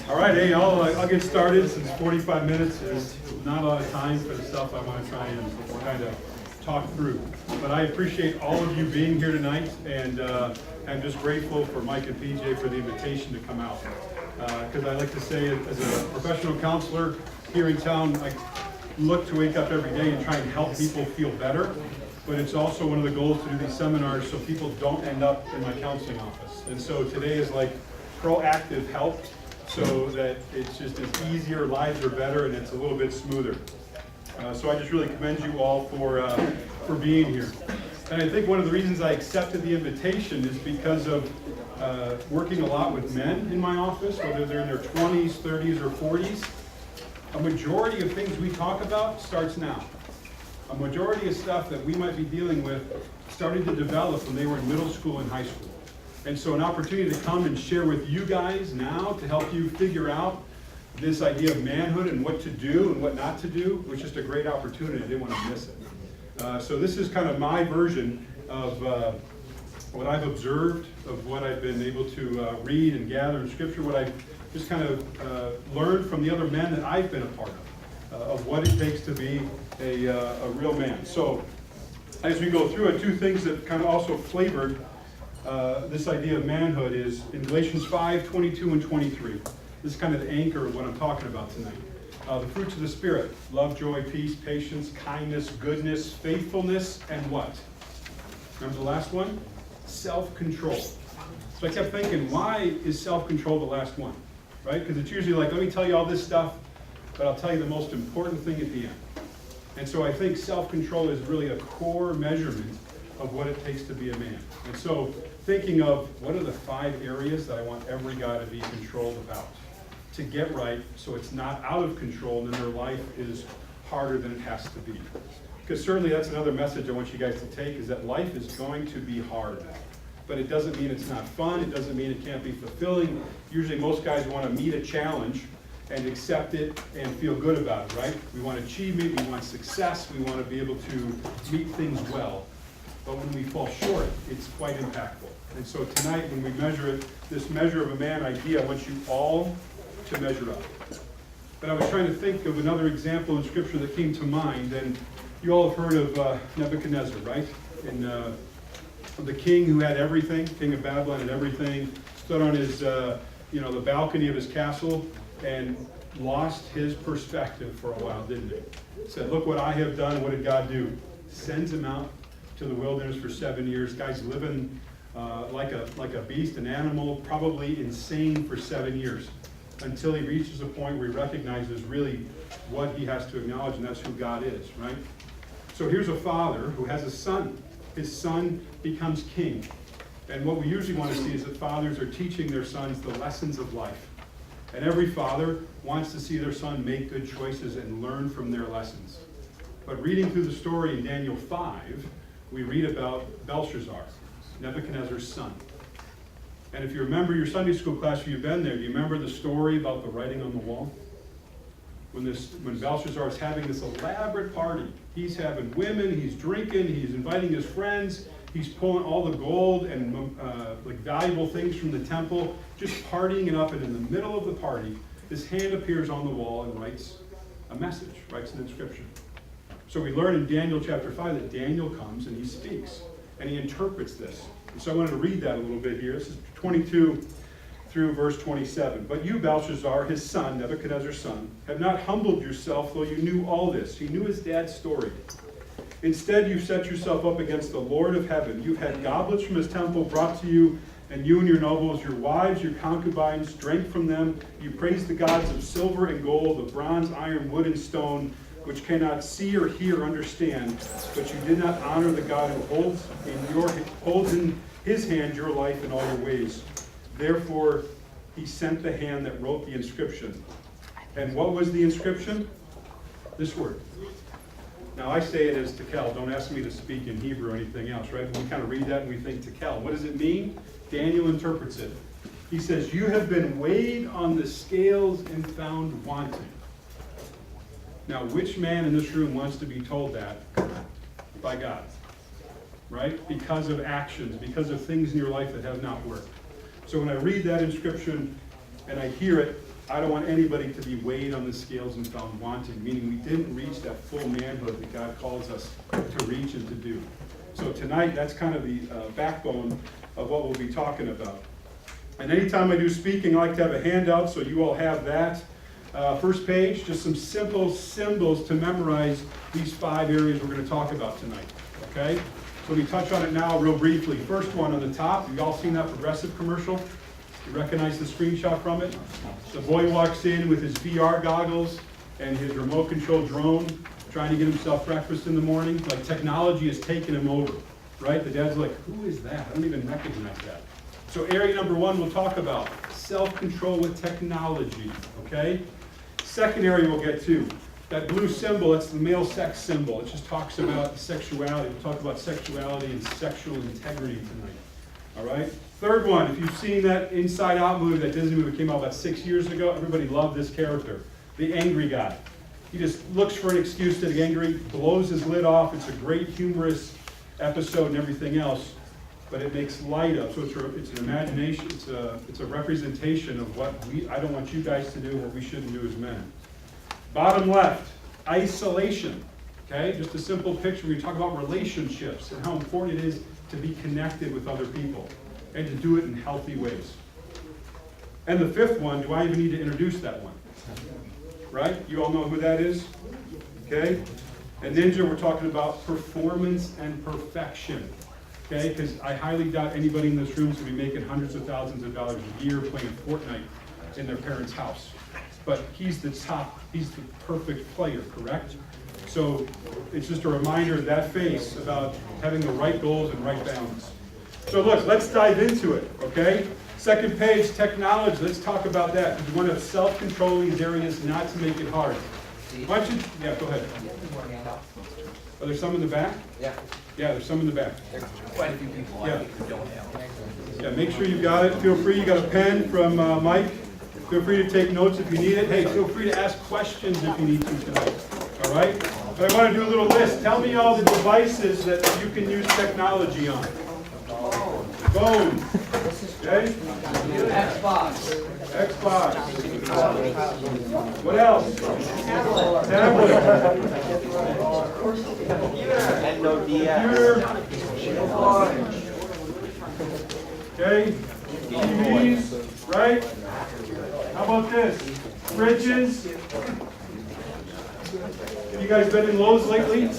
All right, hey, I'll get started since 45 minutes is not a lot of time for the stuff I want to try and kind of talk through. But I appreciate all of you being here tonight, and I'm just grateful for Mike and PJ for the invitation to come out. Because I like to say, as a professional counselor here in town, I look to wake up every day and try and help people feel better. But it's also one of the goals to do these seminars so people don't end up in my counseling office. And so today is like proactive help, so that it's just as easier, lives are better, and it's a little bit smoother. So I just really commend you all for being here. And I think one of the reasons I accepted the invitation is because of working a lot with men in my office, whether they're in their 20s, 30s, or 40s. A majority of things we talk about starts now. A majority of stuff that we might be dealing with started to develop when they were in middle school and high school. And so an opportunity to come and share with you guys now to help you figure out this idea of manhood and what to do and what not to do was just a great opportunity. I didn't want to miss it. So this is kind of my version of what I've observed, of what I've been able to read and gather in Scripture, what I've just kind of learned from the other men that I've been a part of what it takes to be a real man. So as we go through it, two things that kind of also flavored this idea of manhood is in Galatians 5, 22 and 23. This is kind of the anchor of what I'm talking about tonight. The fruits of the Spirit: love, joy, peace, patience, kindness, goodness, faithfulness, and what? Remember the last one? Self-control. So I kept thinking, why is self-control the last one? Right? Because it's usually like, let me tell you all this stuff, but I'll tell you the most important thing at the end. And so I think self-control is really a core measurement of what it takes to be a man. And so thinking of what are the 5 areas that I want every guy to be controlled about, to get right so it's not out of control and then their life is harder than it has to be. Because certainly that's another message I want you guys to take, is that life is going to be hard. But it doesn't mean it's not fun, it doesn't mean it can't be fulfilling. Usually most guys want to meet a challenge and accept it and feel good about it, right? We want achievement, we want success, we want to be able to meet things well. But when we fall short, it's quite impactful. And so tonight, when we measure it, this measure of a man idea, I want you all to measure up. But I was trying to think of another example in Scripture that came to mind, and you all have heard of Nebuchadnezzar, right? And the king who had everything, king of Babylon had everything, stood on his, the balcony of his castle and lost his perspective for a while, didn't he? Said, look what I have done. What did God do? Sends him out to the wilderness for 7 years. Guy's living like a beast, an animal, probably insane for 7 years, until he reaches a point where he recognizes really what he has to acknowledge, and that's who God is, right? So here's a father who has a son. His son becomes king. And what we usually want to see is that fathers are teaching their sons the lessons of life. And every father wants to see their son make good choices and learn from their lessons. But reading through the story in Daniel 5, we read about Belshazzar, Nebuchadnezzar's son. And if you remember your Sunday school class, if you've been there, do you remember the story about the writing on the wall? When Belshazzar is having this elaborate party, he's having women, he's drinking, he's inviting his friends, he's pulling all the gold and valuable things from the temple, just partying it up, and in the middle of the party, this hand appears on the wall and writes a message, writes an inscription. So we learn in Daniel chapter 5 that Daniel comes and he speaks, and he interprets this. And so I wanted to read that a little bit here. This is 22 through verse 27. But you, Belshazzar, his son, Nebuchadnezzar's son, have not humbled yourself, though you knew all this. He knew his dad's story. Instead, you've set yourself up against the Lord of heaven. You've had goblets from his temple brought to you, and you and your nobles, your wives, your concubines, drank from them. You praised the gods of silver and gold, of bronze, iron, wood, and stone, which cannot see or hear or understand, but you did not honor the God who holds in his hand your life and all your ways. Therefore, he sent the hand that wrote the inscription. And what was the inscription? This word. Now, I say it as tekel. Don't ask me to speak in Hebrew or anything else, right? We kind of read that and we think tekel. What does it mean? Daniel interprets it. He says, you have been weighed on the scales and found wanting. Now, which man in this room wants to be told that by God? Right? Because of actions, because of things in your life that have not worked. So when I read that inscription and I hear it, I don't want anybody to be weighed on the scales and found wanting, meaning we didn't reach that full manhood that God calls us to reach and to do. So tonight, that's kind of the backbone of what we'll be talking about. And anytime I do speaking, I like to have a handout, so you all have that. First page, just some simple symbols to memorize these 5 areas we're going to talk about tonight. Okay? So we touch on it now real briefly. First one on the top, you've all seen that Progressive commercial? You recognize the screenshot from it? The boy walks in with his VR goggles and his remote control drone, trying to get himself breakfast in the morning. Like technology has taken him over, right? The dad's like, who is that? I don't even recognize that. So area number 1 we'll talk about, self-control with technology, okay? Second area we'll get to, that blue symbol, it's the male sex symbol. It just talks about sexuality. We'll talk about sexuality and sexual integrity tonight, all right? Third one, if you've seen that Inside Out movie, that Disney movie that came out about 6 years ago, everybody loved this character, the angry guy. He just looks for an excuse to get angry, blows his lid off. It's a great humorous episode and everything else, but it makes light of. So it's an imagination. It's a representation of what I don't want you guys to do, what we shouldn't do as men. Bottom left, isolation. Okay, just a simple picture. We talk about relationships and how important it is to be connected with other people and to do it in healthy ways. And the fifth one, do I even need to introduce that one? Right? You all know who that is? Okay? And Ninja, we're talking about performance and perfection. Okay? Because I highly doubt anybody in this room is going to be making hundreds of thousands of dollars a year playing Fortnite in their parents' house. But he's the perfect player, correct? So it's just a reminder of that face about having the right goals and right balance. So look, let's dive into it, okay? Second page, technology. Let's talk about that. We want to self-control these areas, not to make it hard. Why don't you, yeah, go ahead. Are there some in the back? Yeah. Yeah, there's some in the back. There's quite a few people I think who don't have. Yeah, make sure you've got it. Feel free. You got a pen from Mike. Feel free to take notes if you need it. Hey, feel free to ask questions if you need to tonight. All right? But I want to do a little list. Tell me all the devices that you can use technology on. Phone. Okay? Xbox. Xbox. What else? Tablet. And no Computer. Okay? TVs, right? How about this? Fridges. Have you guys been in Lowe's lately?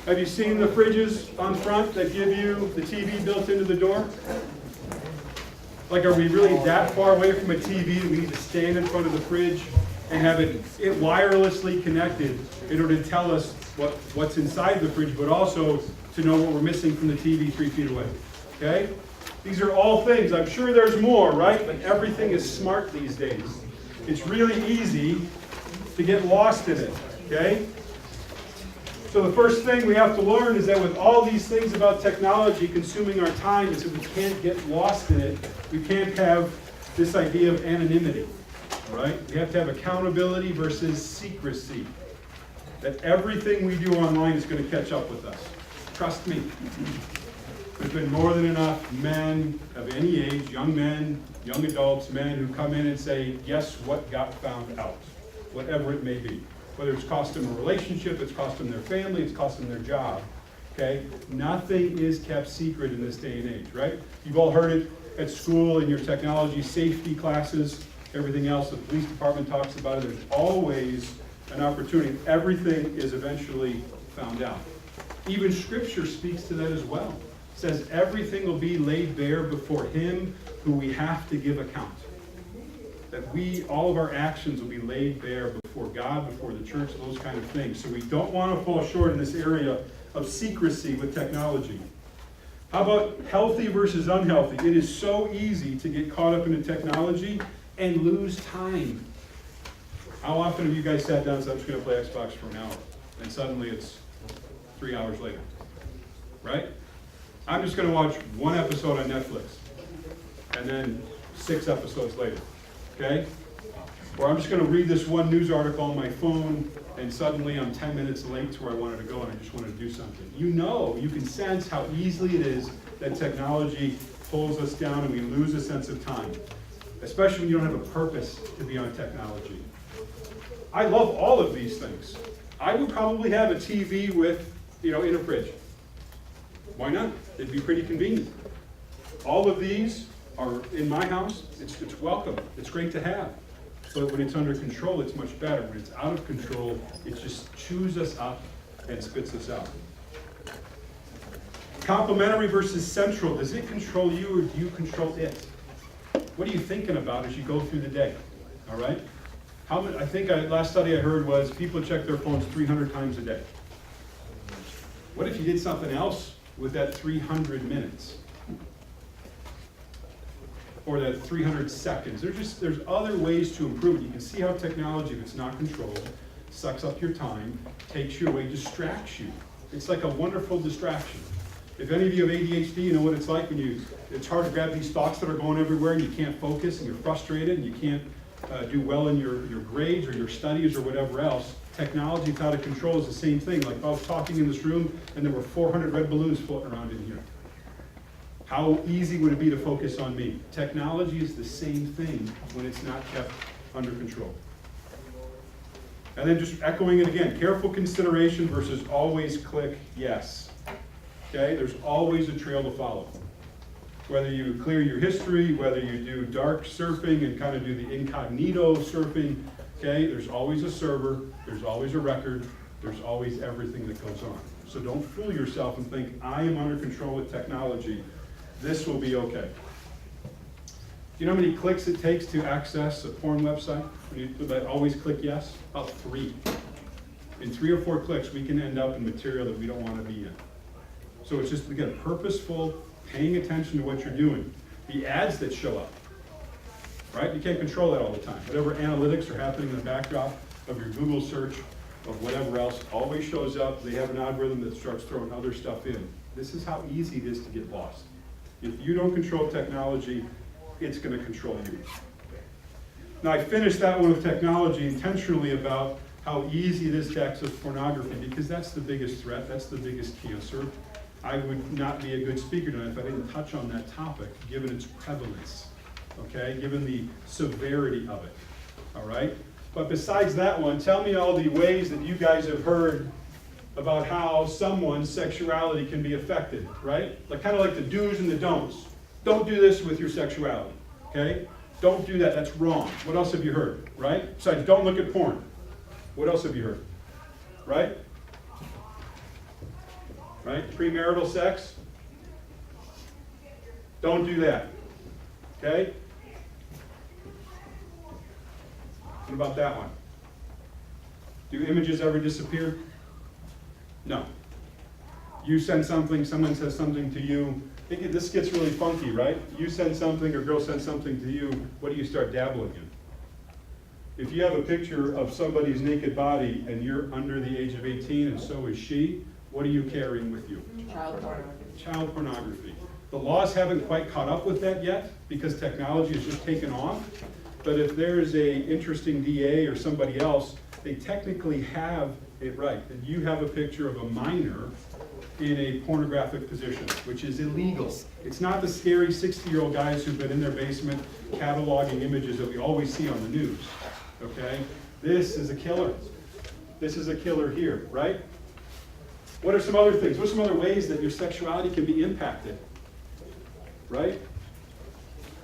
Have you seen the fridges on front that give you the TV built into the door? Like, are we really that far away from a TV that we need to stand in front of the fridge and have it wirelessly connected in order to tell us what's inside the fridge, but also to know what we're missing from the TV 3 feet away? Okay? These are all things. I'm sure there's more, right? But everything is smart these days. It's really easy to get lost in it. Okay? So the first thing we have to learn is that with all these things about technology consuming our time is that we can't get lost in it. We can't have this idea of anonymity, all right? We have to have accountability versus secrecy. That everything we do online is going to catch up with us. Trust me. There's been more than enough men of any age, young men, young adults, men who come in and say, guess what got found out? Whatever it may be. Whether it's cost them a relationship, it's cost them their family, it's cost them their job, okay? Nothing is kept secret in this day and age, right? You've all heard it at school in your technology safety classes, everything else, the police department talks about it. There's always an opportunity. Everything is eventually found out. Even Scripture speaks to that as well. It says everything will be laid bare before him who we have to give account. That all of our actions will be laid bare before God, before the church, those kind of things. So we don't want to fall short in this area of secrecy with technology. How about healthy versus unhealthy? It is so easy to get caught up in the technology and lose time. How often have you guys sat down and said, I'm just going to play Xbox for an hour, and suddenly it's 3 hours later, right? I'm just going to watch one episode on Netflix, and then 6 episodes later. Okay? Or I'm just going to read this one news article on my phone, and suddenly I'm 10 minutes late to where I wanted to go, and I just wanted to do something. You can sense how easily it is that technology pulls us down and we lose a sense of time. especially when you don't have a purpose to be on technology. I love all of these things. I would probably have a TV with, in a fridge. Why not? It'd be pretty convenient. All of these are in my house. It's welcome. It's great to have. But when it's under control, it's much better. When it's out of control, it just chews us up and spits us out. Complementary versus central. Does it control you or do you control it? What are you thinking about as you go through the day? All right? Last study I heard was people check their phones 300 times a day. What if you did something else with that 300 minutes? Or that 300 seconds. There's other ways to improve it. You can see how technology, if it's not controlled, sucks up your time, takes you away, distracts you. It's like a wonderful distraction. If any of you have ADHD, you know what it's like when it's hard to grab these thoughts that are going everywhere and you can't focus and you're frustrated and you can't do well in your grades or your studies or whatever else. Technology, it's out of control, is the same thing. Like if I was talking in this room and there were 400 red balloons floating around in here. How easy would it be to focus on me? Technology is the same thing when it's not kept under control. And then just echoing it again, careful consideration versus always click yes. Okay, there's always a trail to follow. Whether you clear your history, whether you do dark surfing and kind of do the incognito surfing, okay, there's always a server, there's always a record, there's always everything that goes on. So don't fool yourself and think, I am under control with technology. This will be okay. Do you know how many clicks it takes to access a porn website? When you put that always click yes? About 3. In 3 or 4 clicks, we can end up in material that we don't want to be in. So it's just, again, purposeful, paying attention to what you're doing. The ads that show up, right? You can't control that all the time. Whatever analytics are happening in the backdrop of your Google search, of whatever else, always shows up. They have an algorithm that starts throwing other stuff in. This is how easy it is to get lost. If you don't control technology, it's going to control you. Now, I finished that one with technology intentionally about how easy it is to access pornography, because that's the biggest threat, that's the biggest cancer. I would not be a good speaker tonight if I didn't touch on that topic, given its prevalence, okay, given the severity of it, all right? But besides that one, tell me all the ways that you guys have heard about how someone's sexuality can be affected, right? Like kind of like the do's and the don'ts. Don't do this with your sexuality, okay? Don't do that, that's wrong. What else have you heard, right? Besides, don't look at porn. What else have you heard, right? Right? Premarital sex. Don't do that, okay? What about that one? Do images ever disappear? No. You send something, someone says something to you. This gets really funky, right? You send something, or girl sends something to you, what do you start dabbling in? If you have a picture of somebody's naked body and you're under the age of 18 and so is she, what are you carrying with you? Child pornography. Child pornography. The laws haven't quite caught up with that yet because technology has just taken off. But if there's an interesting DA or somebody else, they technically have it right. That you have a picture of a minor in a pornographic position, which is illegal. It's not the scary 60-year-old guys who've been in their basement cataloging images that we always see on the news, okay? This is a killer. This is a killer here, right? What are some other things? What are some other ways that your sexuality can be impacted, right?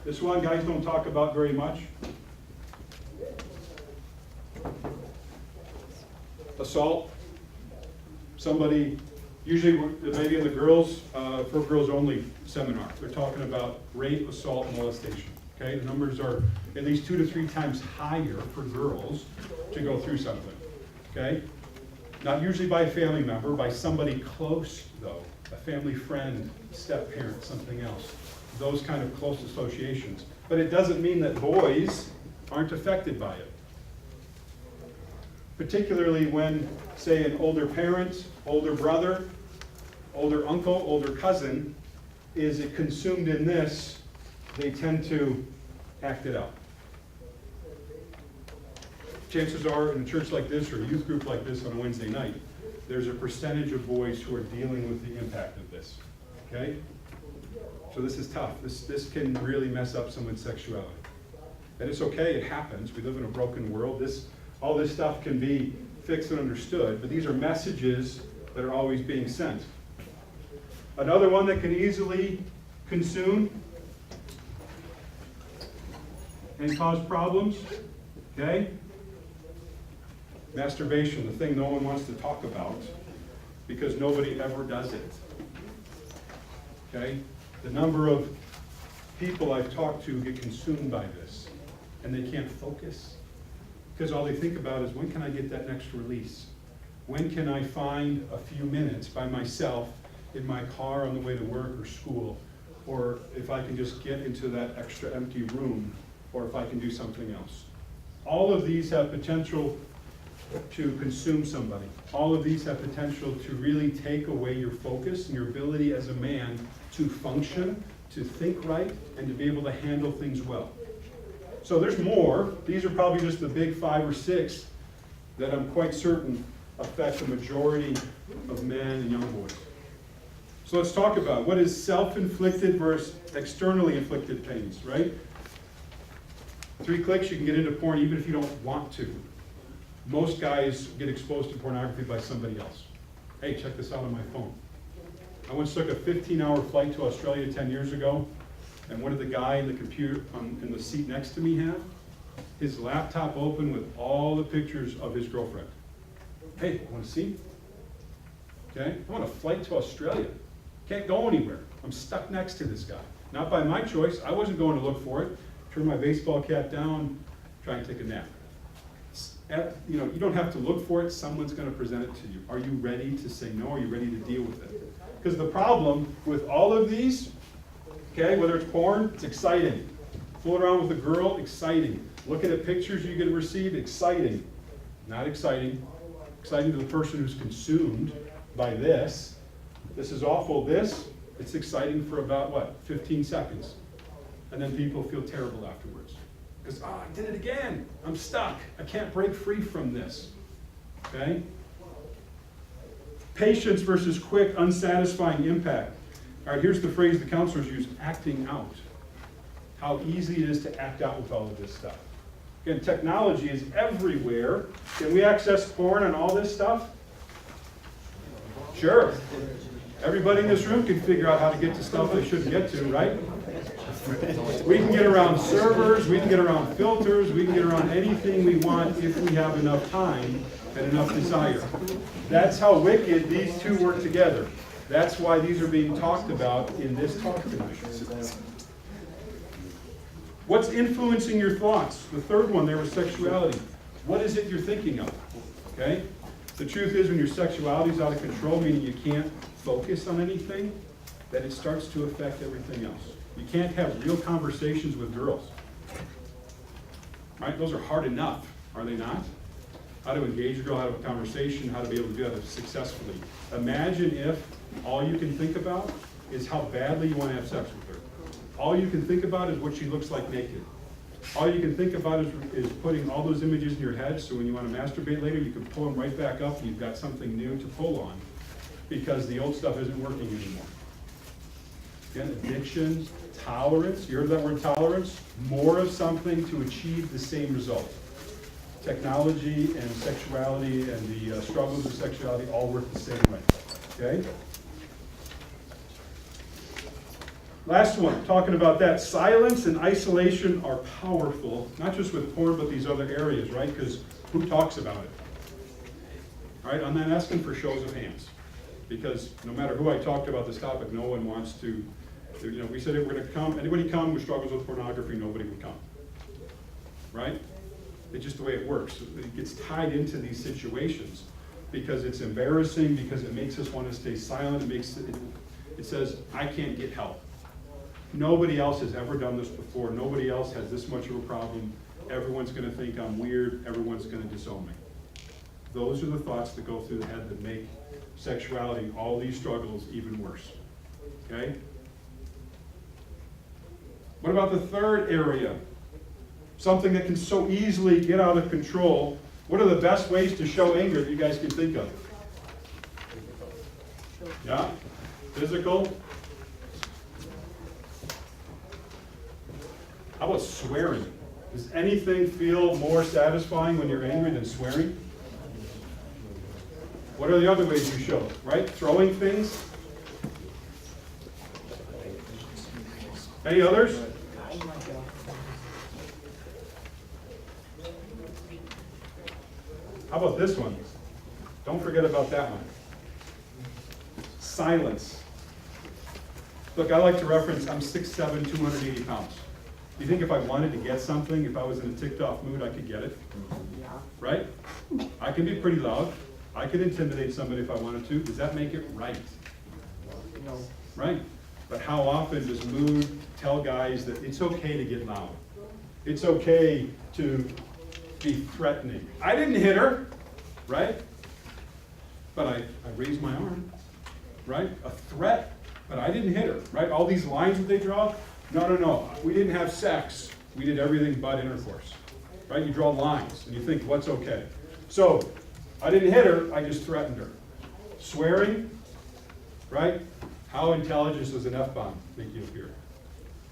This one guys don't talk about very much. Assault. Somebody, usually maybe in the girls, for girls only seminar, they're talking about rape, assault, and molestation. Okay, the numbers are at least 2 to 3 times higher for girls to go through something. Okay, not usually by a family member, by somebody close though, a family friend, step parent, something else. Those kind of close associations. But it doesn't mean that boys aren't affected by it. Particularly when, say, an older parent, older brother, older uncle, older cousin is consumed in this, they tend to act it out. Chances are, in a church like this or a youth group like this on a Wednesday night, there's a percentage of boys who are dealing with the impact of this, okay? So this is tough. This can really mess up someone's sexuality. And it's okay, it happens. We live in a broken world. All this stuff can be fixed and understood, but these are messages that are always being sent. Another one that can easily consume and cause problems, okay? Masturbation, the thing no one wants to talk about because nobody ever does it. Okay? The number of people I've talked to get consumed by this and they can't focus because all they think about is when can I get that next release? When can I find a few minutes by myself in my car on the way to work or school, or if I can just get into that extra empty room, or if I can do something else. All of these have potential to consume somebody. All of these have potential to really take away your focus and your ability as a man to function, to think right, and to be able to handle things well. So there's more. These are probably just the big 5 or 6 that I'm quite certain affect the majority of men and young boys. So let's talk about what is self-inflicted versus externally inflicted pains, right? 3 clicks, you can get into porn even if you don't want to. Most guys get exposed to pornography by somebody else. Hey, check this out on my phone. I once took a 15-hour flight to Australia 10 years ago, and what did the guy in the computer in the seat next to me have? His laptop open with all the pictures of his girlfriend. Hey, want to see? Okay, I'm on a flight to Australia. Can't go anywhere. I'm stuck next to this guy. Not by my choice. I wasn't going to look for it. Turn my baseball cap down, try and take a nap. You know, you don't have to look for it. Someone's going to present it to you. Are you ready to say no? Are you ready to deal with it? Because the problem with all of these, okay, whether it's porn, it's exciting. Fooling around with a girl, exciting. Looking at pictures you get to receive, exciting. Not exciting. Exciting to the person who's consumed by this. This is awful. It's exciting for about, what, 15 seconds. And then people feel terrible afterwards. Because, I did it again. I'm stuck. I can't break free from this. Okay? Patience versus quick, unsatisfying impact. All right, here's the phrase the counselors use, acting out. How easy it is to act out with all of this stuff. Again, technology is everywhere. Can we access porn and all this stuff? Sure. Everybody in this room can figure out how to get to stuff they shouldn't get to, right? We can get around servers, we can get around filters, we can get around anything we want if we have enough time and enough desire. That's how wicked these two work together. That's why these are being talked about in this talk tonight. What's influencing your thoughts? The third one there was sexuality. What is it you're thinking of? Okay? The truth is when your sexuality is out of control, meaning you can't focus on anything, then it starts to affect everything else. You can't have real conversations with girls. Right? Those are hard enough, are they not? How to engage a girl, how to have a conversation, how to be able to do that successfully. Imagine if all you can think about is how badly you want to have sex with her. All you can think about is what she looks like naked. All you can think about is putting all those images in your head so when you want to masturbate later, you can pull them right back up and you've got something new to pull on because the old stuff isn't working anymore. Again, addiction, tolerance, you heard that word tolerance? More of something to achieve the same result. Technology and sexuality and the struggles of sexuality all work the same way. Okay? Last one, talking about that. Silence and isolation are powerful, not just with porn, but these other areas, right? Because who talks about it? All right, I'm not asking for shows of hands. Because no matter who I talked about this topic, no one wants to, you know, we said if we're going to come, anybody come who struggles with pornography, nobody would come. Right? It's just the way it works. It gets tied into these situations because it's embarrassing, because it makes us want to stay silent, it says, I can't get help. Nobody else has ever done this before. Nobody else has this much of a problem. Everyone's going to think I'm weird. Everyone's going to disown me. Those are the thoughts that go through the head that make sexuality, all these struggles, even worse. Okay? What about the third area? Something that can so easily get out of control. What are the best ways to show anger that you guys can think of? Yeah? Physical? How about swearing? Does anything feel more satisfying when you're angry than swearing? What are the other ways you show, right? Throwing things? Any others? How about this one? Don't forget about that one. Silence. Look, I like to reference, I'm 6'7", 280 pounds. Do you think if I wanted to get something, if I was in a ticked off mood, I could get it? Right? I can be pretty loud. I could intimidate somebody if I wanted to. Does that make it right? No. Right? But how often does mood tell guys that it's okay to get loud? It's okay to be threatening. I didn't hit her, right? But I raised my arm, right? A threat, but I didn't hit her, right? All these lines that they draw, no. We didn't have sex. We did everything but intercourse, right? You draw lines and you think, what's okay? So, I didn't hit her, I just threatened her. Swearing, right? How intelligent does an F-bomb make you appear?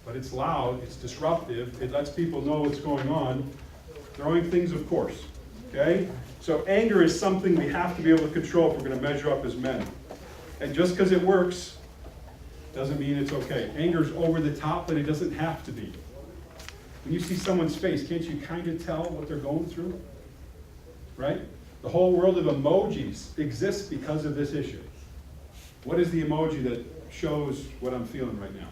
But it's loud, it's disruptive, it lets people know what's going on. Throwing things, of course, okay? So anger is something we have to be able to control if we're going to measure up as men. And just because it works doesn't mean it's okay. Anger's over the top, but it doesn't have to be. When you see someone's face, can't you kind of tell what they're going through? Right? The whole world of emojis exists because of this issue. What is the emoji that shows what I'm feeling right now?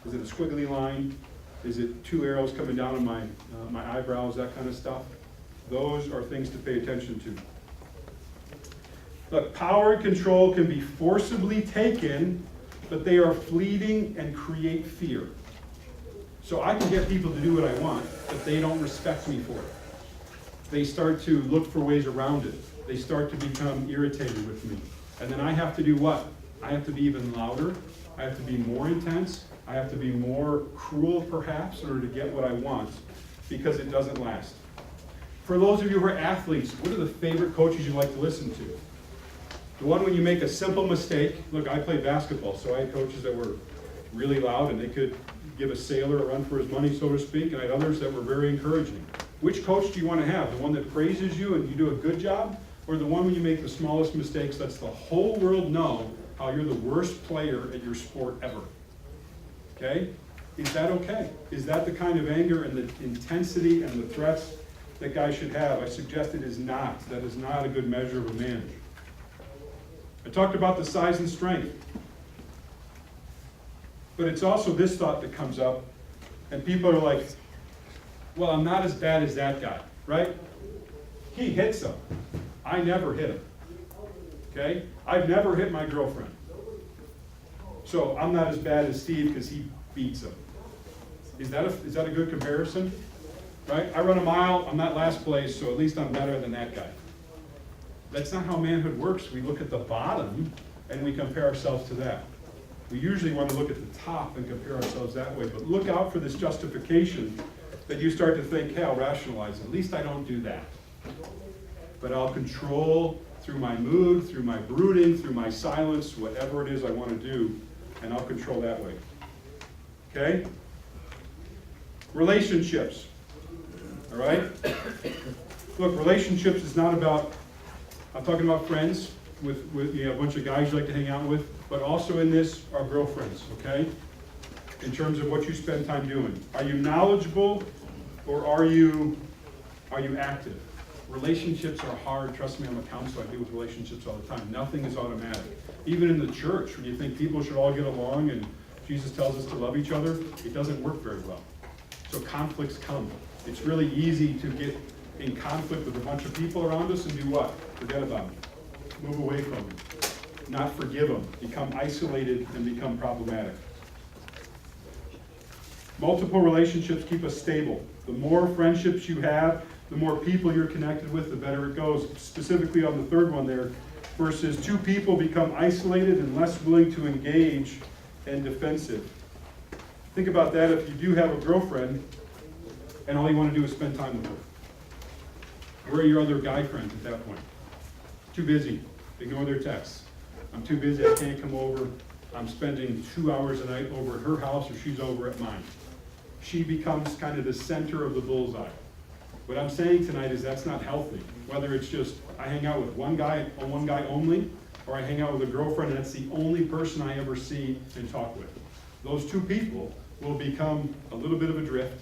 Is it a squiggly line? Is it two arrows coming down on my eyebrows, that kind of stuff? Those are things to pay attention to. Look, power and control can be forcibly taken, but they are fleeting and create fear. So I can get people to do what I want, but they don't respect me for it. They start to look for ways around it. They start to become irritated with me. And then I have to do what? I have to be even louder. I have to be more intense. I have to be more cruel, perhaps, in order to get what I want, because it doesn't last. For those of you who are athletes, what are the favorite coaches you like to listen to? The one when you make a simple mistake. Look, I played basketball, so I had coaches that were really loud, and they could give a sailor a run for his money, so to speak, and I had others that were very encouraging. Which coach do you want to have? The one that praises you and you do a good job? Or the one when you make the smallest mistakes, lets the whole world know how you're the worst player at your sport ever? Okay? Is that okay? Is that the kind of anger and the intensity and the threats that guys should have? I suggest it is not. That is not a good measure of a man. I talked about the size and strength. But it's also this thought that comes up, and people are like, well, I'm not as bad as that guy, right? He hits them. I never hit him. Okay? I've never hit my girlfriend. So I'm not as bad as Steve because he beats him. Is that a good comparison? Right? I run a mile, I'm not last place, so at least I'm better than that guy. That's not how manhood works. We look at the bottom and we compare ourselves to that. We usually want to look at the top and compare ourselves that way, but look out for this justification that you start to think, hey, I'll rationalize it. At least I don't do that. But I'll control through my mood, through my brooding, through my silence, whatever it is I want to do, and I'll control that way. Okay? Relationships. All right? Look, relationships is not about, I'm talking about friends with a bunch of guys you like to hang out with, but also in this are girlfriends, okay? In terms of what you spend time doing. Are you knowledgeable or are you active? Relationships are hard. Trust me, I'm a counselor. I deal with relationships all the time. Nothing is automatic. Even in the church, when you think people should all get along and Jesus tells us to love each other, it doesn't work very well. So conflicts come. It's really easy to get in conflict with a bunch of people around us and do what? Forget about them. Move away from them. Not forgive them. Become isolated and become problematic. Multiple relationships keep us stable. The more friendships you have, the more people you're connected with, the better it goes. Specifically on the third one there, versus two people become isolated and less willing to engage and defensive. Think about that if you do have a girlfriend and all you want to do is spend time with her. Where are your other guy friends at that point? Too busy. Ignore their texts. I'm too busy, I can't come over. I'm spending 2 hours a night over at her house or she's over at mine. she becomes kind of the center of the bullseye. What I'm saying tonight is that's not healthy. Whether it's just I hang out with one guy only, or I hang out with a girlfriend and that's the only person I ever see and talk with. Those two people will become a little bit of a drift,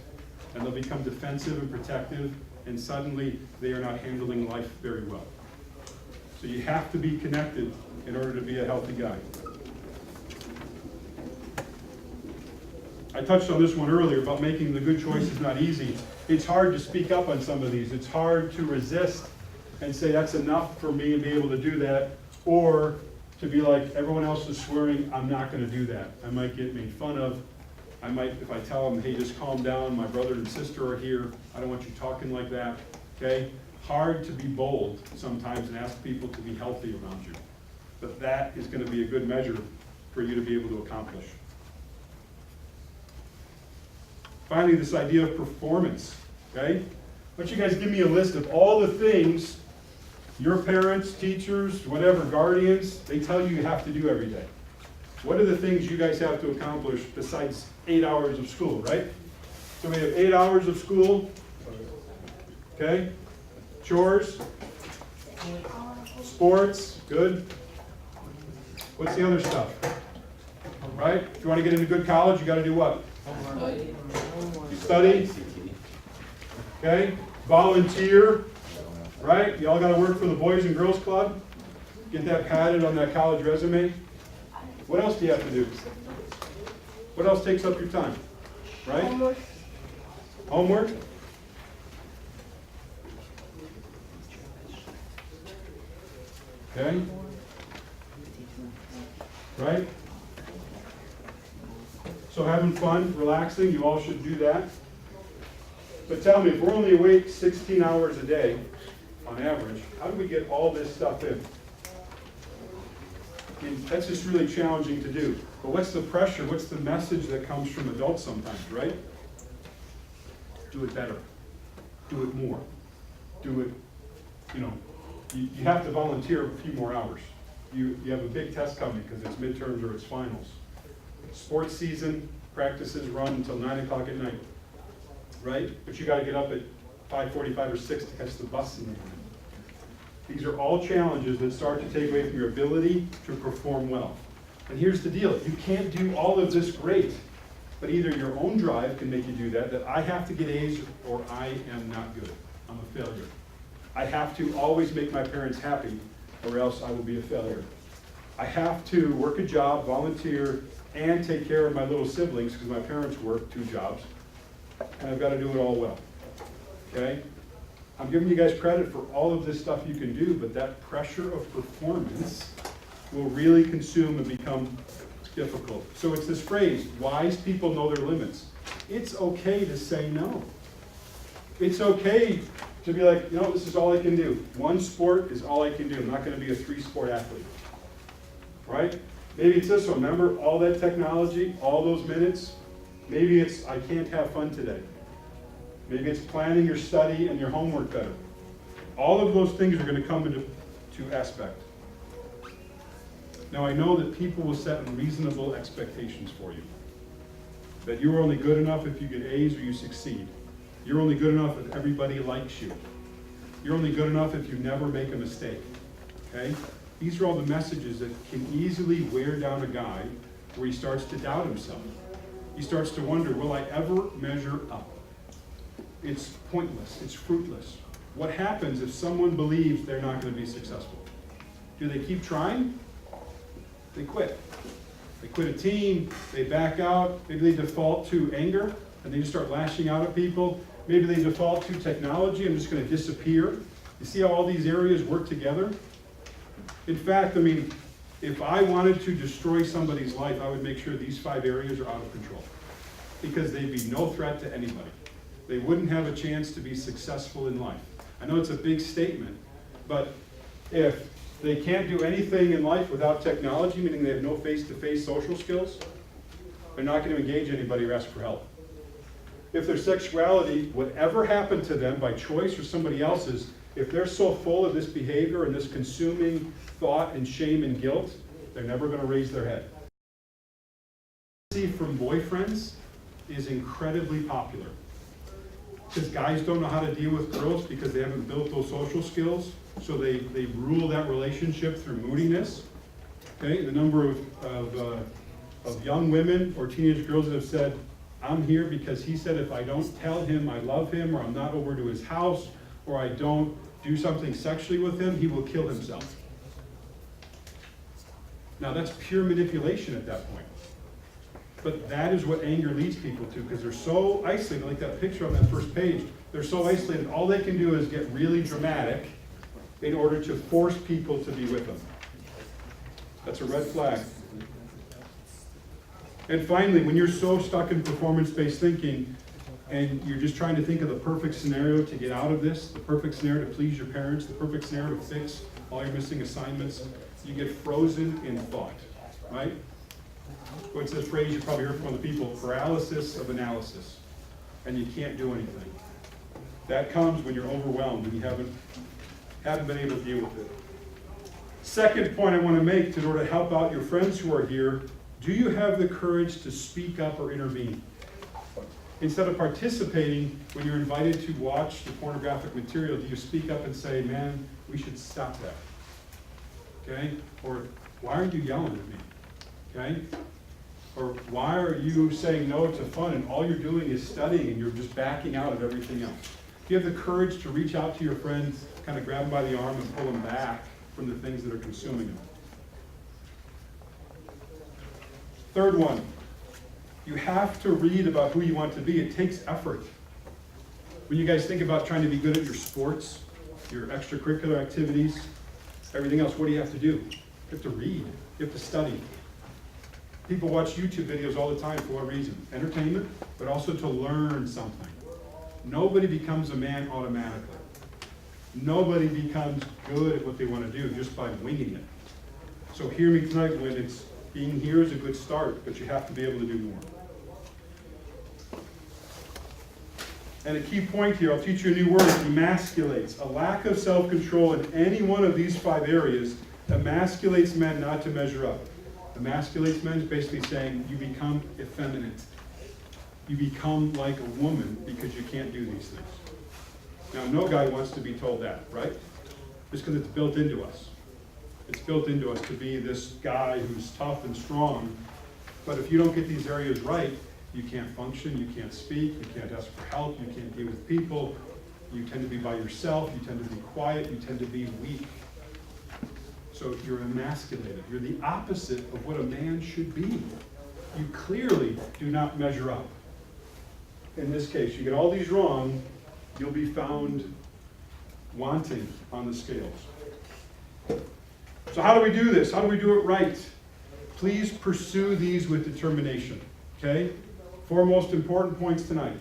and they'll become defensive and protective, and suddenly they are not handling life very well. So you have to be connected in order to be a healthy guy. I touched on this one earlier about making the good choices not easy. It's hard to speak up on some of these. It's hard to resist and say that's enough for me to be able to do that, or to be like everyone else is swearing, I'm not going to do that. I might get made fun of. I might, if I tell them, hey, just calm down, my brother and sister are here, I don't want you talking like that, okay? Hard to be bold sometimes and ask people to be healthy around you. But that is going to be a good measure for you to be able to accomplish. Finally, this idea of performance, okay? Why don't you guys give me a list of all the things your parents, teachers, whatever, guardians, they tell you have to do every day. What are the things you guys have to accomplish besides 8 hours of school, right? So we have 8 hours of school, okay? Chores, sports, good. What's the other stuff? Right? If you want to get into good college, you got to do what? You study, okay? Volunteer, right? You all got to work for the Boys and Girls Club. Get that padded on that college resume. What else do you have to do? What else takes up your time? Right? Homework? Okay? Right? So having fun, relaxing, you all should do that. But tell me, if we're only awake 16 hours a day, on average, how do we get all this stuff in? I mean, that's just really challenging to do. But what's the pressure? What's the message that comes from adults sometimes, right? Do it better. Do it more. Do it, you have to volunteer a few more hours. You have a big test coming because it's midterms or it's finals. Sports season, practices run until 9 o'clock at night, right? But you got to get up at 5:45 or 6 to catch the bus in the morning. These are all challenges that start to take away from your ability to perform well. And here's the deal. You can't do all of this great, but either your own drive can make you do that I have to get A's or I am not good. I'm a failure. I have to always make my parents happy or else I will be a failure. I have to work a job, volunteer, and take care of my little siblings because my parents work 2 jobs, and I've got to do it all well. Okay? I'm giving you guys credit for all of this stuff you can do, but that pressure of performance will really consume and become difficult. So it's this phrase, wise people know their limits. It's okay to say no. It's okay to be like, this is all I can do. One sport is all I can do. I'm not going to be a 3-sport athlete. Right? Maybe it's this one. Remember all that technology, all those minutes? Maybe it's, I can't have fun today. Maybe it's planning your study and your homework better. All of those things are going to come into aspect. Now I know that people will set reasonable expectations for you. That you're only good enough if you get A's or you succeed. You're only good enough if everybody likes you. You're only good enough if you never make a mistake. Okay? These are all the messages that can easily wear down a guy where he starts to doubt himself. He starts to wonder, will I ever measure up? It's pointless. It's fruitless. What happens if someone believes they're not going to be successful? Do they keep trying? They quit. They quit a team. They back out. Maybe they default to anger and they just start lashing out at people. Maybe they default to technology. I'm just going to disappear. You see how all these areas work together? In fact, if I wanted to destroy somebody's life, I would make sure these 5 areas are out of control because they'd be no threat to anybody. They wouldn't have a chance to be successful in life. I know it's a big statement, but if they can't do anything in life without technology, meaning they have no face-to-face social skills, they're not going to engage anybody or ask for help. If their sexuality, whatever happened to them by choice or somebody else's, if they're so full of this behavior and this consuming thought and shame and guilt, they're never going to raise their head. See from boyfriends, is incredibly popular. Because guys don't know how to deal with girls because they haven't built those social skills, so they rule that relationship through moodiness. Okay, the number of young women or teenage girls that have said, I'm here because he said if I don't tell him I love him, or I'm not over to his house, or I don't do something sexually with him, he will kill himself. Now that's pure manipulation at that point. But that is what anger leads people to, because they're so isolated, like that picture on that first page. They're so isolated, all they can do is get really dramatic in order to force people to be with them. That's a red flag. And finally, when you're so stuck in performance-based thinking, and you're just trying to think of the perfect scenario to get out of this, the perfect scenario to please your parents, the perfect scenario to fix all your missing assignments, you get frozen in thought, right? What's this phrase you probably heard from other people? Paralysis of analysis. And you can't do anything. That comes when you're overwhelmed and you haven't been able to deal with it. Second point I want to make in order to help out your friends who are here, do you have the courage to speak up or intervene? Instead of participating when you're invited to watch the pornographic material, do you speak up and say, man, we should stop that? Okay? Or, why are you yelling at me? Okay? Or why are you saying no to fun and all you're doing is studying and you're just backing out of everything else? Do you have the courage to reach out to your friends, kind of grab them by the arm and pull them back from the things that are consuming them? Third one, you have to read about who you want to be. It takes effort. When you guys think about trying to be good at your sports, your extracurricular activities, everything else, what do you have to do? You have to read. You have to study. People watch YouTube videos all the time for what reason? Entertainment, but also to learn something. Nobody becomes a man automatically. Nobody becomes good at what they want to do just by winging it. So hear me tonight when it's being here is a good start, but you have to be able to do more. And a key point here, I'll teach you a new word, emasculates. A lack of self-control in any one of these 5 areas emasculates men not to measure up. Emasculates men is basically saying you become effeminate. You become like a woman because you can't do these things. Now, no guy wants to be told that, right? Just because it's built into us. It's built into us to be this guy who's tough and strong. But if you don't get these areas right, you can't function, you can't speak, you can't ask for help, you can't deal with people, you tend to be by yourself, you tend to be quiet, you tend to be weak. So you're emasculated. You're the opposite of what a man should be. You clearly do not measure up. In this case, you get all these wrong, you'll be found wanting on the scales. So how do we do this? How do we do it right? Please pursue these with determination. Okay? 4 most important points tonight.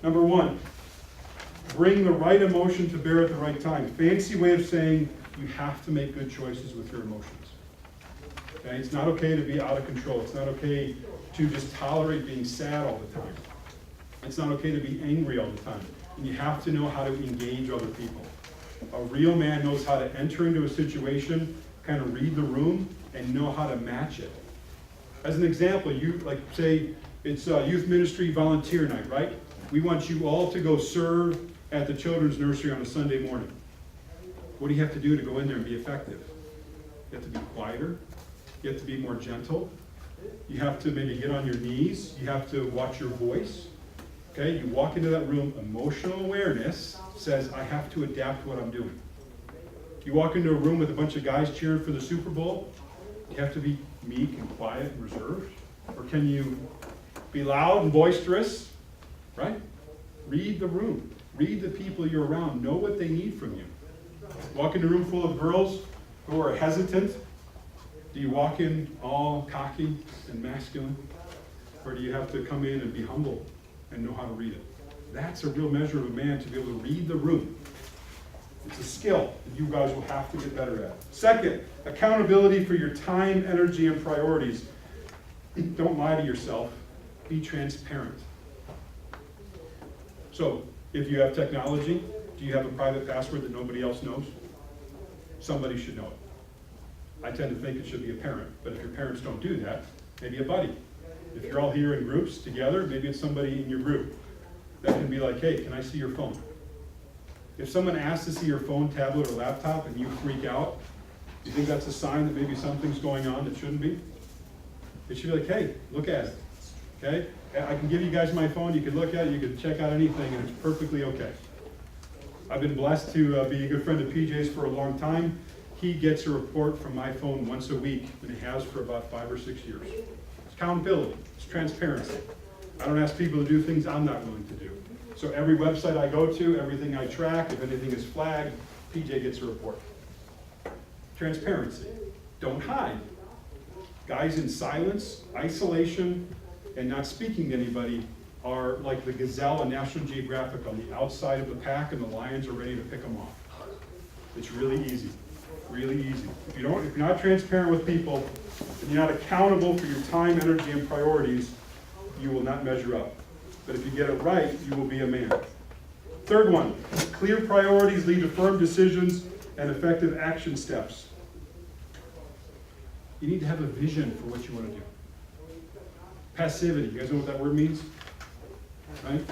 Number 1, bring the right emotion to bear at the right time. Fancy way of saying you have to make good choices with your emotions. Okay? It's not okay to be out of control. It's not okay to just tolerate being sad all the time. It's not okay to be angry all the time. And you have to know how to engage other people. A real man knows how to enter into a situation, kind of read the room, and know how to match it. As an example, you like say it's youth ministry volunteer night, right? We want you all to go serve at the children's nursery on a Sunday morning. What do you have to do to go in there and be effective? You have to be quieter. You have to be more gentle. You have to maybe get on your knees. You have to watch your voice. Okay, you walk into that room, emotional awareness says, I have to adapt what I'm doing. You walk into a room with a bunch of guys cheering for the Super Bowl, you have to be meek and quiet and reserved? Or can you be loud and boisterous, right? Read the room. Read the people you're around. Know what they need from you. Walk in a room full of girls who are hesitant. Do you walk in all cocky and masculine? Or do you have to come in and be humble and know how to read it? That's a real measure of a man, to be able to read the room. It's a skill that you guys will have to get better at. Second, accountability for your time, energy, and priorities. Don't lie to yourself. Be transparent. So, if you have technology, do you have a private password that nobody else knows? Somebody should know it. I tend to think it should be a parent, but if your parents don't do that, maybe a buddy. If you're all here in groups together, maybe it's somebody in your group that can be like, hey, can I see your phone? If someone asks to see your phone, tablet, or laptop and you freak out, do you think that's a sign that maybe something's going on that shouldn't be? It should be like, hey, look at it, okay? I can give you guys my phone, you can look at it, you can check out anything, and it's perfectly okay. I've been blessed to be a good friend of PJ's for a long time. He gets a report from my phone once a week, and he has for about 5 or 6 years. It's accountability, it's transparency. I don't ask people to do things I'm not willing to do. So every website I go to, everything I track, if anything is flagged, PJ gets a report. Transparency. Don't hide. Guys in silence, isolation, and not speaking to anybody are like the gazelle on National Geographic on the outside of the pack, and the lions are ready to pick them off. It's really easy, really easy. If you're not transparent with people, and you're not accountable for your time, energy, and priorities, you will not measure up. But if you get it right, you will be a man. Third one, clear priorities lead to firm decisions and effective action steps. You need to have a vision for what you want to do. Passivity, you guys know what that word means? Right?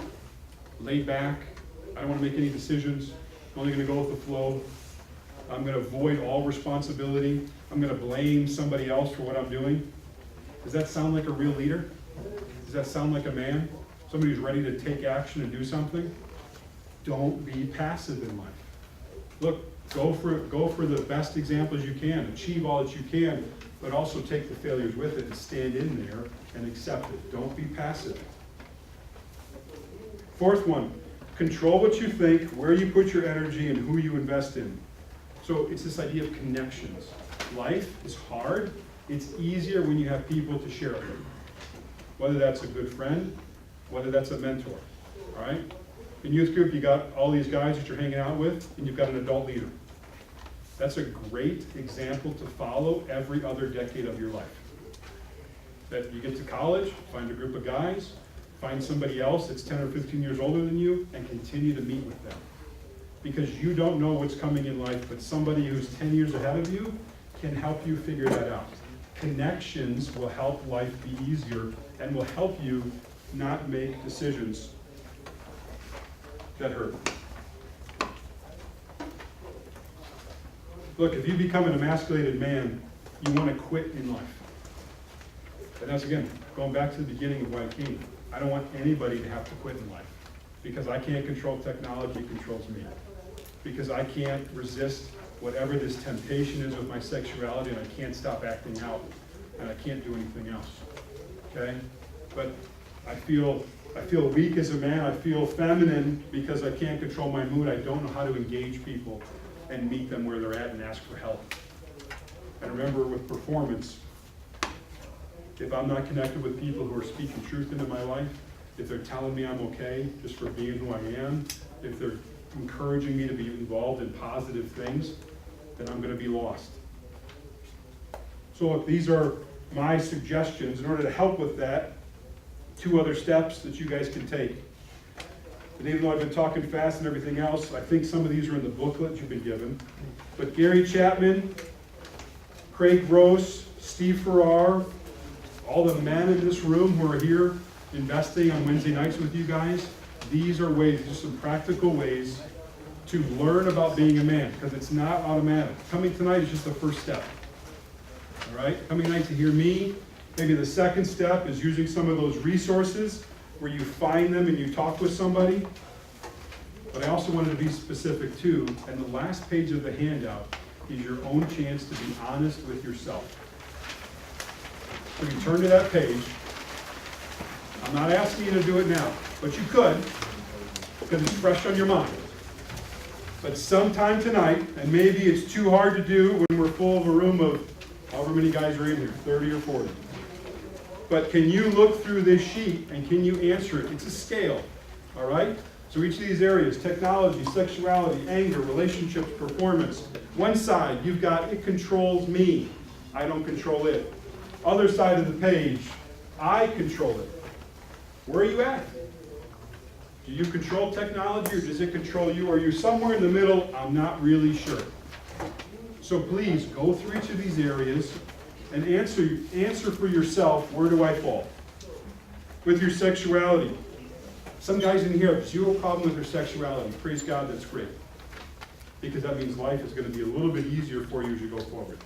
Laid back, I don't want to make any decisions, I'm only going to go with the flow. I'm going to avoid all responsibility. I'm going to blame somebody else for what I'm doing. Does that sound like a real leader? Does that sound like a man? Somebody who's ready to take action and do something? Don't be passive in life. Look, go for the best examples you can, achieve all that you can, but also take the failures with it and stand in there and accept it. Don't be passive. Fourth one, control what you think, where you put your energy, and who you invest in. So it's this idea of connections. Life is hard. It's easier when you have people to share it with. Whether that's a good friend, whether that's a mentor, all right? In youth group, you got all these guys that you're hanging out with, and you've got an adult leader. That's a great example to follow every other decade of your life. That you get to college, find a group of guys, find somebody else that's 10 or 15 years older than you, and continue to meet with them. Because you don't know what's coming in life, but somebody who's 10 years ahead of you can help you figure that out. Connections will help life be easier and will help you not make decisions that hurt. Look, if you become an emasculated man, you want to quit in life. And that's, again, going back to the beginning of why I came. I don't want anybody to have to quit in life. Because I can't control technology, it controls me. Because I can't resist whatever this temptation is with my sexuality, and I can't stop acting out, and I can't do anything else. Okay? But I feel weak as a man. I feel feminine because I can't control my mood. I don't know how to engage people and meet them where they're at and ask for help. And remember, with performance, if I'm not connected with people who are speaking truth into my life, if they're telling me I'm okay just for being who I am, if they're encouraging me to be involved in positive things, then I'm going to be lost. So look, these are my suggestions. In order to help with that, 2 other steps that you guys can take. And even though I've been talking fast and everything else, I think some of these are in the booklet you've been given. But Gary Chapman, Craig Gross, Steve Farrar, all the men in this room who are here investing on Wednesday nights with you guys, these are ways, just some practical ways to learn about being a man, because it's not automatic. Coming tonight is just the first step. All right? Coming tonight to hear me, maybe the second step is using some of those resources where you find them and you talk with somebody. But I also wanted to be specific too, and the last page of the handout is your own chance to be honest with yourself. So you turn to that page. I'm not asking you to do it now, but you could, because it's fresh on your mind. But sometime tonight, and maybe it's too hard to do when we're full of a room of however many guys are in here, 30 or 40. But can you look through this sheet and can you answer it? It's a scale, all right? So each of these areas, technology, sexuality, anger, relationships, performance. One side, you've got it controls me. I don't control it. Other side of the page, I control it. Where are you at? Do you control technology or does it control you? Are you somewhere in the middle? I'm not really sure. So please go through each of these areas and answer for yourself, where do I fall? With your sexuality. Some guys in here have zero problem with their sexuality. Praise God, that's great. Because that means life is going to be a little bit easier for you as you go forward.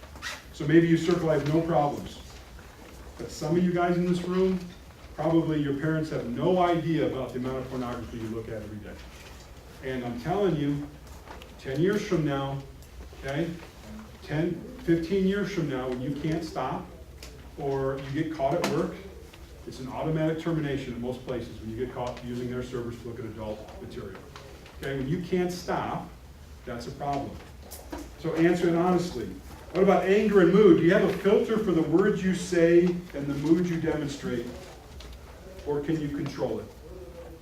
So maybe you circle, I have no problems. But some of you guys in this room, probably your parents have no idea about the amount of pornography you look at every day. And I'm telling you, 10 years from now, okay, 10, 15 years from now, when you can't stop, or you get caught at work, it's an automatic termination in most places when you get caught using their servers to look at adult material. Okay, when you can't stop, that's a problem. So answer it honestly. What about anger and mood? Do you have a filter for the words you say and the mood you demonstrate? Or can you control it?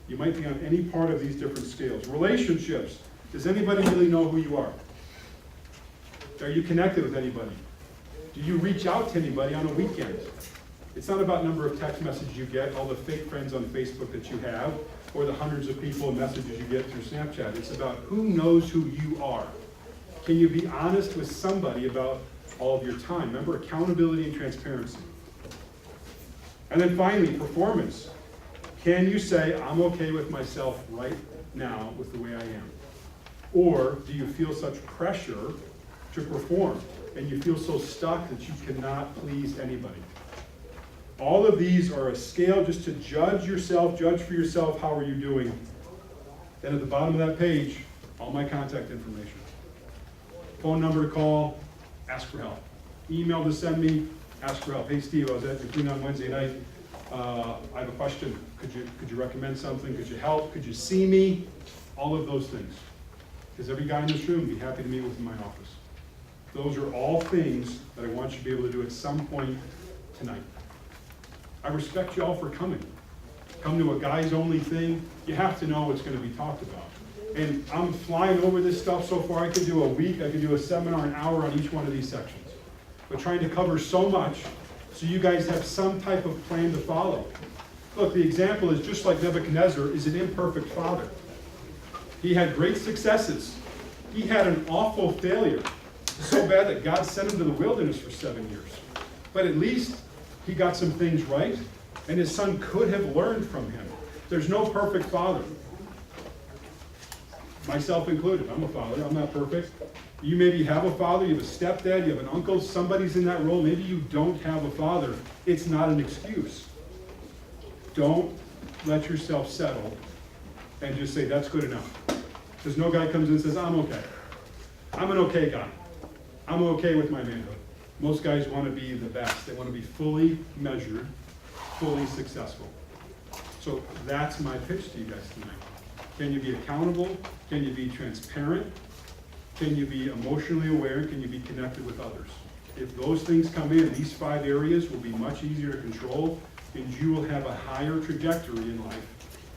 You might be on any part of these different scales. Relationships. Does anybody really know who you are? Are you connected with anybody? Do you reach out to anybody on a weekend? It's not about number of text messages you get, all the fake friends on Facebook that you have, or the hundreds of people and messages you get through Snapchat. It's about who knows who you are. Can you be honest with somebody about all of your time? Remember, accountability and transparency. And then finally, performance. Can you say, I'm okay with myself right now with the way I am? Or do you feel such pressure to perform, and you feel so stuck that you cannot please anybody? All of these are a scale just to judge yourself, judge for yourself, how are you doing? Then at the bottom of that page, all my contact information. Phone number to call, ask for help. Email to send me, ask for help. Hey Steve, I was at your thing on Wednesday night. I have a question. Could you recommend something? Could you help? Could you see me? All of those things. Because every guy in this room would be happy to meet with in my office. Those are all things that I want you to be able to do at some point tonight. I respect you all for coming. Come to a guys only thing, you have to know what's going to be talked about. And I'm flying over this stuff so far. I could do a week, I could do a seminar, an hour on each one of these sections. But trying to cover so much so you guys have some type of plan to follow. Look, the example is just like Nebuchadnezzar is an imperfect father. He had great successes. He had an awful failure. So bad that God sent him to the wilderness for 7 years. But at least he got some things right, and his son could have learned from him. There's no perfect father. Myself included. I'm a father. I'm not perfect. You maybe have a father, you have a stepdad, you have an uncle, somebody's in that role. Maybe you don't have a father. It's not an excuse. Don't let yourself settle and just say, that's good enough. Because no guy comes in and says, I'm okay. I'm an okay guy. I'm okay with my manhood. Most guys want to be the best. They want to be fully measured, fully successful. So that's my pitch to you guys tonight. Can you be accountable? Can you be transparent? Can you be emotionally aware? Can you be connected with others? If those things come in, these 5 areas will be much easier to control, and you will have a higher trajectory in life,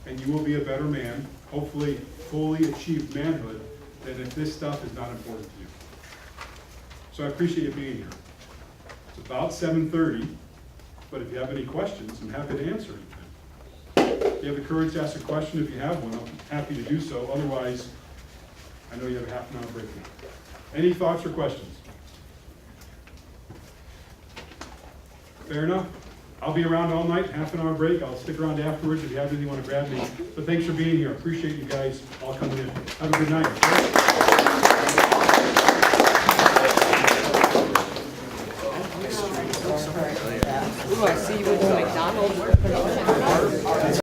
and you will be a better man, hopefully fully achieve manhood, than if this stuff is not important to you. So I appreciate you being here. It's about 7:30, but if you have any questions, I'm happy to answer anything. If you have the courage to ask a question, if you have one, I'm happy to do so. Otherwise, I know you have a half an hour break now. Any thoughts or questions? Fair enough? I'll be around all night, half an hour break. I'll stick around afterwards if you have anything you want to grab me. But thanks for being here. I appreciate you guys all coming in. Have a good night.